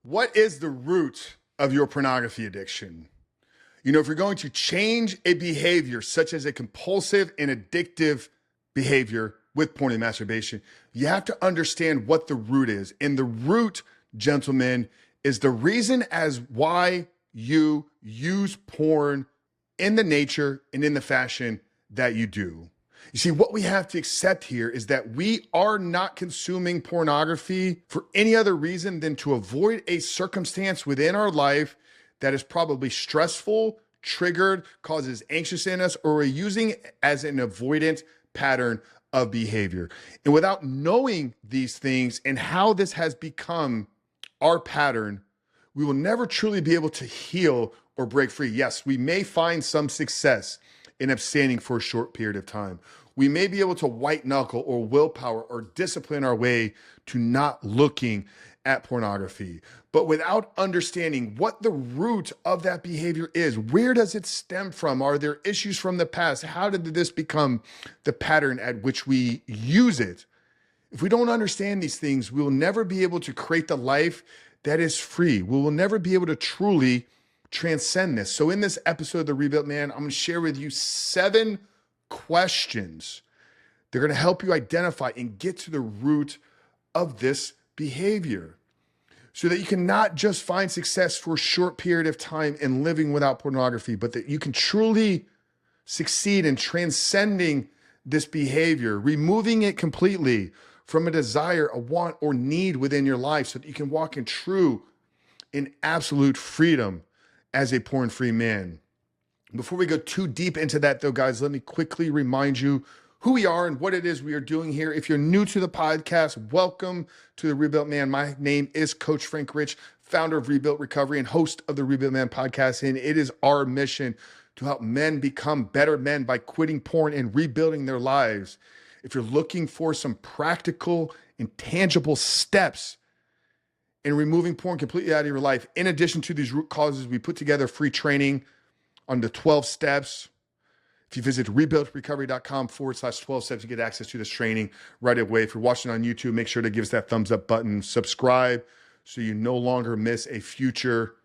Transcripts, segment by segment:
What is the root of your pornography addiction? You know, if you're going to change a behavior such as a compulsive and addictive behavior with porn and masturbation, you have to understand what the root is. And the root, gentlemen, is the reason as why you use porn in the nature and in the fashion that you do. You see, what we have to accept here is that we are not consuming pornography for any other reason than to avoid a circumstance within our life that is probably stressful, triggered, causes anxious in us, or we're using it as an avoidant pattern of behavior. And without knowing these things and how this has become our pattern, we will never truly be able to heal or break free. Yes, we may find some success in abstaining for a short period of time. We may be able to white knuckle or willpower or discipline our way to not looking at pornography. But without understanding what the root of that behavior is, where does it stem from? Are there issues from the past? How did this become the pattern at which we use it? If we don't understand these things, we will never be able to create the life that is free. We will never be able to truly transcend this. So in this episode of The Rebuilt Man, I'm going to share with you 7 questions. They're going to help you identify and get to the root of this behavior so that you can not just find success for a short period of time in living without pornography, but that you can truly succeed in transcending this behavior, removing it completely from a desire, a want, or need within your life so that you can walk in true and absolute freedom as a porn-free man. Before we go too deep into that though, guys, let me quickly remind you who we are and what it is we are doing here. If you're new to the podcast, welcome to The Rebuilt Man. My name is Coach Frank Rich, founder of Rebuilt Recovery and host of the Rebuilt Man podcast. And it is our mission to help men become better men by quitting porn and rebuilding their lives. If you're looking for some practical and tangible steps in removing porn completely out of your life, in addition to these root causes, we put together free training on the 12 steps. If you visit rebuiltrecovery.com/12 steps, you get access to this training right away. If you're watching on YouTube, make sure to give us that thumbs up button, subscribe so you no longer miss a future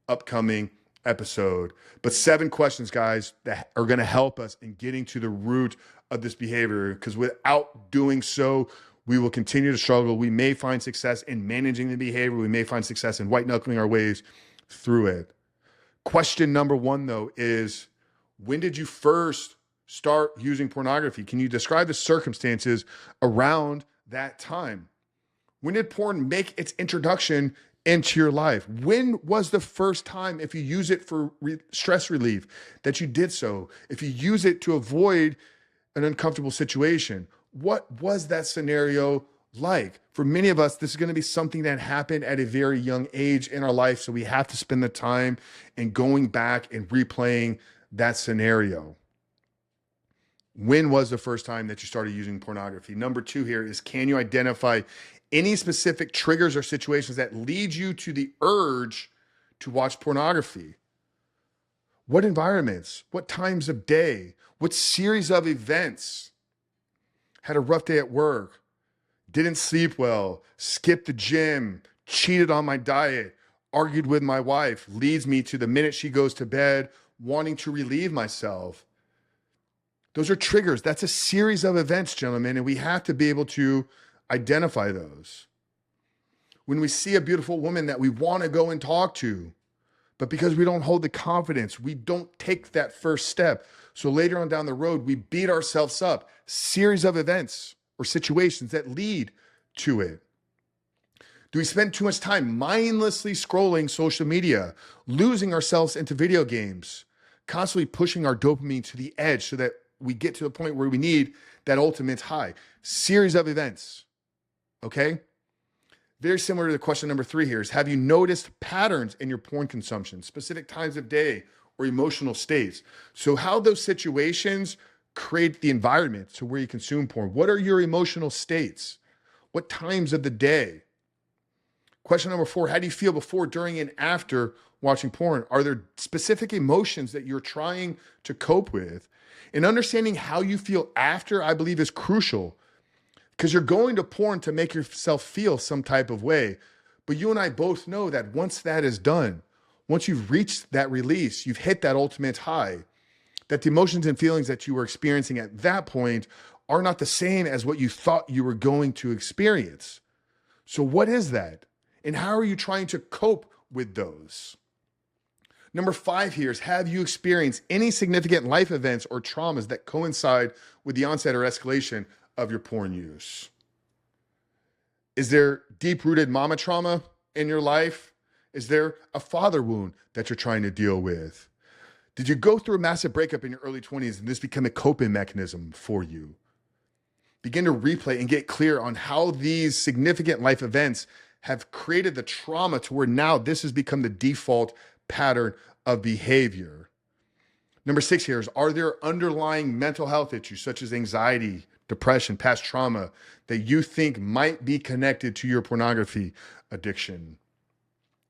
upcoming episode. But 7 questions, guys, that are going to help us in getting to the root of this behavior, because without doing so, we will continue to struggle. We may find success in managing the behavior. We may find success in white knuckling our ways through it. Question number 1, though, is when did you first start using pornography? Can you describe the circumstances around that time? When did porn make its introduction into your life? When was the first time, if you use it for stress relief, that you did so? If you use it to avoid an uncomfortable situation, what was that scenario like? For many of us, this is going to be something that happened at a very young age in our life. So we have to spend the time in going back and replaying that scenario. When was the first time that you started using pornography? Number 2 here is, can you identify any specific triggers or situations that lead you to the urge to watch pornography? What environments? What times of day? What series of events? Had a rough day at work, didn't sleep well, skipped the gym, cheated on my diet, argued with my wife, leads me to the minute she goes to bed, wanting to relieve myself. Those are triggers. That's a series of events, gentlemen, and we have to be able to identify those. When we see a beautiful woman that we want to go and talk to, but because we don't hold the confidence, we don't take that first step. So later on down the road, we beat ourselves up. Series of events or situations that lead to it. Do we spend too much time mindlessly scrolling social media, losing ourselves into video games, constantly pushing our dopamine to the edge so that we get to the point where we need that ultimate high? Series of events, okay? Very similar to the question number 3 here is, have you noticed patterns in your porn consumption, specific times of day or emotional states? So how those situations create the environment to where you consume porn. What are your emotional states? What times of the day? Question number 4, how do you feel before, during, and after watching porn? Are there specific emotions that you're trying to cope with? And understanding how you feel after, I believe, is crucial, because you're going to porn to make yourself feel some type of way. But you and I both know that once that is done, once you've reached that release, you've hit that ultimate high, that the emotions and feelings that you were experiencing at that point are not the same as what you thought you were going to experience. So what is that? And how are you trying to cope with those? Number 5 here is, have you experienced any significant life events or traumas that coincide with the onset or escalation of your porn use? Is there deep-rooted mama trauma in your life? Is there a father wound that you're trying to deal with? Did you go through a massive breakup in your early 20s and this become a coping mechanism for you? Begin to replay and get clear on how these significant life events have created the trauma to where now this has become the default pattern of behavior. Number 6 here is, are there underlying mental health issues such as anxiety, depression, past trauma that you think might be connected to your pornography addiction?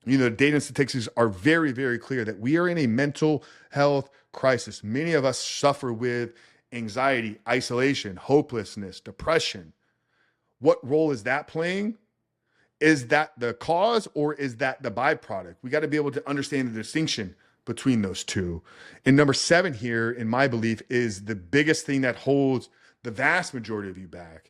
You know, data statistics are very, very clear that we are in a mental health crisis. Many of us suffer with anxiety, isolation, hopelessness, depression. What role is that playing? Is that the cause or is that the byproduct? We got to be able to understand the distinction between those two. And number 7 here, in my belief, is the biggest thing that holds the vast majority of you back.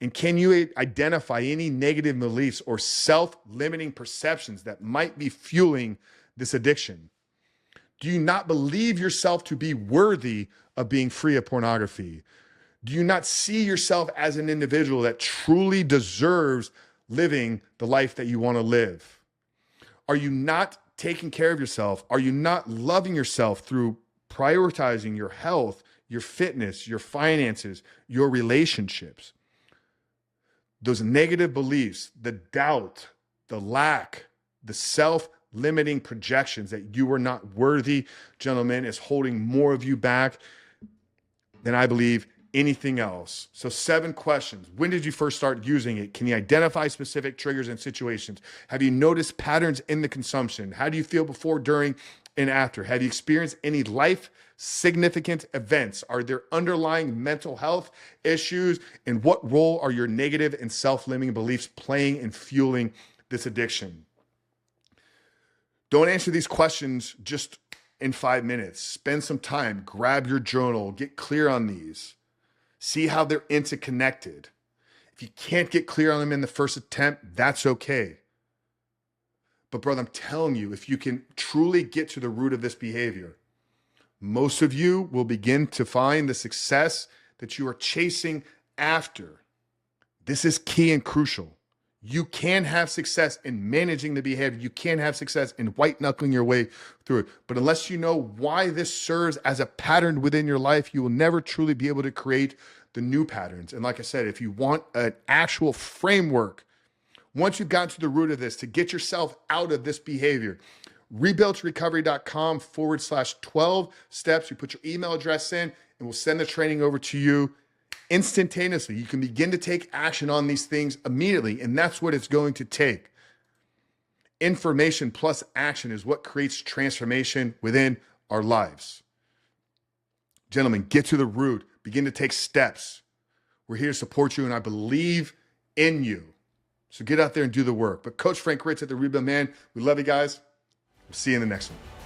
And can you identify any negative beliefs or self-limiting perceptions that might be fueling this addiction? Do you not believe yourself to be worthy of being free of pornography? Do you not see yourself as an individual that truly deserves living the life that you want to live? Are you not taking care of yourself? Are you not loving yourself through prioritizing your health, your fitness, your finances, your relationships? Those negative beliefs, the doubt, the lack, the self-limiting projections that you are not worthy, gentlemen, is holding more of you back than I believe anything else. So 7 questions. When did you first start using it? Can you identify specific triggers and situations? Have you noticed patterns in the consumption? How do you feel before, during, and after? Have you experienced any life significant events? Are there underlying mental health issues? And what role are your negative and self-limiting beliefs playing in fueling this addiction? Don't answer these questions just in 5 minutes. Spend some time, grab your journal, get clear on these. See how they're interconnected. If you can't get clear on them in the first attempt, that's okay. But brother, I'm telling you, if you can truly get to the root of this behavior, most of you will begin to find the success that you are chasing after. This is key and crucial. You can have success in managing the behavior. You can have success in white knuckling your way through it. But unless you know why this serves as a pattern within your life, you will never truly be able to create the new patterns. And like I said, if you want an actual framework, once you've gotten to the root of this, to get yourself out of this behavior, rebuiltrecovery.com/12 steps. You put your email address in and we'll send the training over to you instantaneously. You can begin to take action on these things immediately, and that's what it's going to take. Information plus action is what creates transformation within our lives. Gentlemen, get to the root. Begin to take steps. We're here to support you, and I believe in you. So get out there and do the work. But Coach Frank Ritz at The Rebuild Man, we love you guys. We'll see you in the next one.